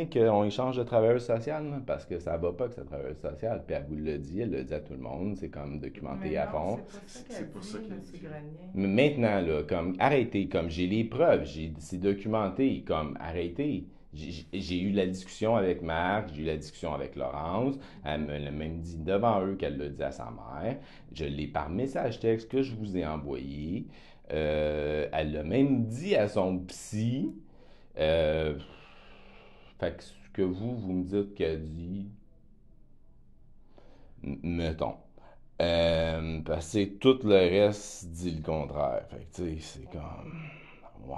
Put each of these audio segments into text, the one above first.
qu'on échange de travailleuse sociale, là, parce que ça va pas que cette travailleuse sociale, puis elle vous l'a dit, elle l'a dit à tout le monde, c'est comme Mais documenté à non, fond. c'est pas ça C'est qu'elle pas ça dit, qu'elle Monsieur dit. Grenier. Mais maintenant, là, comme, arrêtez, comme j'ai les preuves, c'est documenté, comme, arrêtez. J'ai eu la discussion avec Marc, j'ai eu la discussion avec Laurence, elle me l'a même dit devant eux qu'elle l'a dit à sa mère. Je l'ai par message texte que je vous ai envoyé. Elle l'a même dit à son psy. Euh, Fait que ce que vous me dites qu'elle dit, mettons. Parce que tout le reste dit le contraire. Fait que tu sais, c'est comme. Ouais.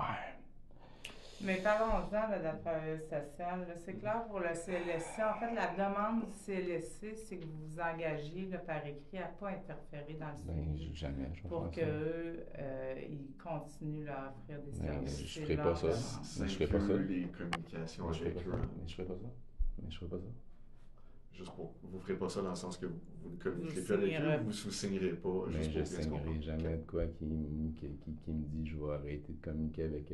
Mais parlons-en là, de la travailleuse sociale. Là. C'est clair pour le CLSC. En fait, la demande du CLSC, c'est que vous vous engagiez là, par écrit à ne pas interférer dans le Ben, suivi jamais je vais pour faire ça. qu'eux, ils continuent à offrir des Ben, services. je C'est ferai pas leur ça. demande. Ça Mais je ferai pas ça. inclut les communications Mais je ferai pas avec ça. eux. Mais je ferai pas ça. Mais je ferai pas ça. Juste pour. Vous ferez pas ça dans le sens que vous ne Vous communiquerez plus avec signerez. eux, vous ne signerez pas, Mais juste je pour bien se signerai comprendre. jamais de quoi qui me dit je vais arrêter de communiquer avec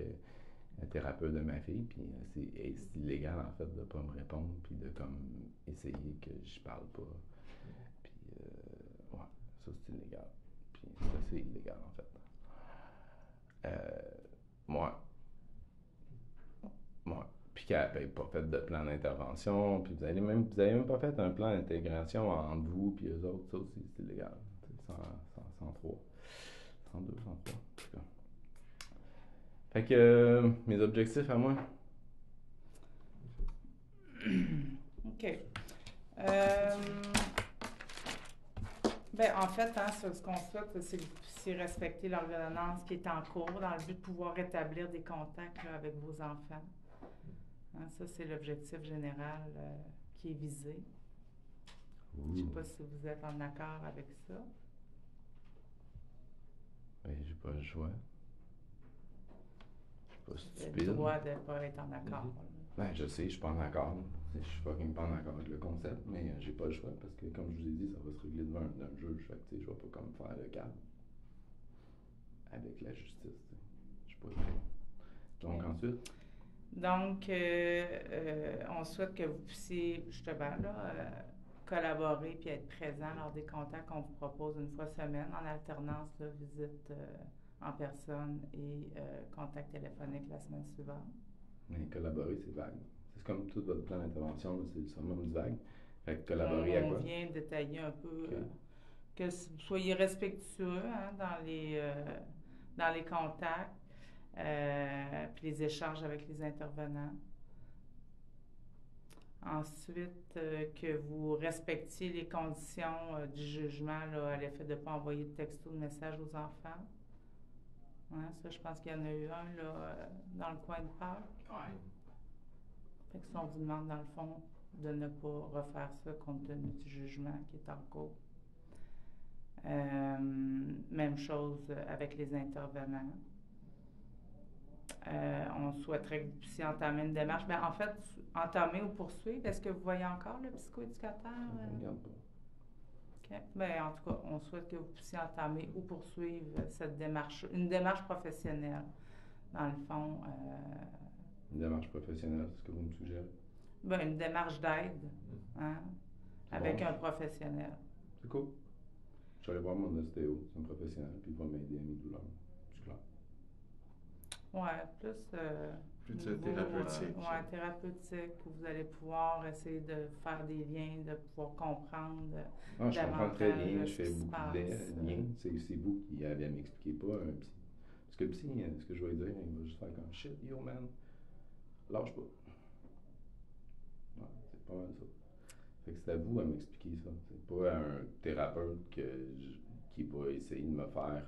un thérapeute de ma fille. Puis c'est illégal en fait de pas me répondre. Puis de comme essayer que je parle pas. Puis ouais, ça c'est illégal. Puis ça c'est illégal en fait. Moi, moi. Puis qu'elle n'avait pas fait de plan d'intervention. Puis vous avez même pas fait un plan d'intégration entre vous puis eux autres. Ça aussi c'est illégal. 103. 102, 103. En tout cas. Fait que mes objectifs à moi. OK. Euh, ben, en fait, hein, ce qu'on souhaite, c'est que vous puissiez respecter l'ordonnance qui est en cours dans le but de pouvoir établir des contacts là, avec vos enfants. Hein, ça, c'est l'objectif général qui est visé. Je ne sais pas si vous êtes en accord avec ça. Ben, j'ai pas le choix. Je suis pas Vous avez stupide. le droit de ne pas être en accord. Ben, je sais, je suis pas en accord. Je suis fucking pas en accord avec le concept, mais j'ai pas le choix parce que, comme je vous ai dit, ça va se régler devant un juge. Fait que, tu sais, je vais pas comme faire le calme avec la justice. Tu sais. Je suis pas prêt. Donc, Ok. ensuite, Donc, on souhaite que vous puissiez justement là, collaborer puis être présent lors des contacts qu'on vous propose une fois semaine en alternance, là, visite en personne et contact téléphonique la semaine suivante. mais collaborer, c'est vague. C'est comme tout votre plan d'intervention, là, c'est le summum du vague. Fait que On, collaborer à on quoi? vient détailler un peu Ok. que vous soyez respectueux hein, dans les contacts puis les échanges avec les intervenants. Ensuite, que vous respectiez les conditions du jugement là, à l'effet de ne pas envoyer de texto de message aux enfants. Ouais, ça, je pense qu'il y en a eu un là, dans le coin de Pâques. Ouais. Fait que si on vous demande, dans le fond, de ne pas refaire ça compte tenu du jugement qui est en cours. Même chose avec les intervenants. On souhaiterait que vous puissiez entamer une démarche. Ben, en fait, entamer ou poursuivre, est-ce que vous voyez encore le psychoéducateur? Regarde pas. OK. Ben, en tout cas, on souhaite que vous puissiez entamer ou poursuivre cette démarche, une démarche professionnelle. Dans le fond, Une démarche professionnelle, c'est ce que vous me suggérez. ben, une démarche d'aide hein, C'est avec bon. un professionnel. C'est cool. Je vais aller voir mon ostéo, c'est un professionnel, puis il va m'aider à mes douleurs. C'est clair. Ouais, plus Plus niveau, thérapeutique. ouais, thérapeutique, où vous allez pouvoir essayer de faire des liens, de pouvoir comprendre Ah, je comprends très davantage bien, je ce fais qui se beaucoup de passe. liens. C'est vous qui avez à m'expliquer, pas un psy. Parce que le psy, ce que je vais dire, il va juste faire comme shit, yo man, lâche pas. Ouais, c'est pas mal ça. Fait que c'est à vous à m'expliquer ça. C'est pas un thérapeute qui va essayer de me faire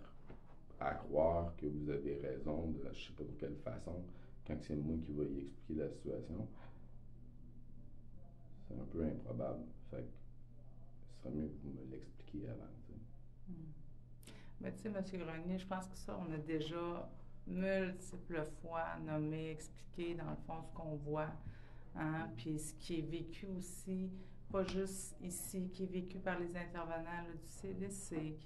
à croire que vous avez raison de je sais pas de quelle façon quand c'est moi qui vais y expliquer la situation. C'est un peu improbable. Fait que ce serait mieux que vous me l'expliquiez avant. T'sais. Mais tu sais, M. Grenier, je pense que ça, on a déjà multiples fois nommé, expliqué dans le fond ce qu'on voit, hein, puis ce qui est vécu aussi, pas juste ici, qui est vécu par les intervenants là, du CLSC,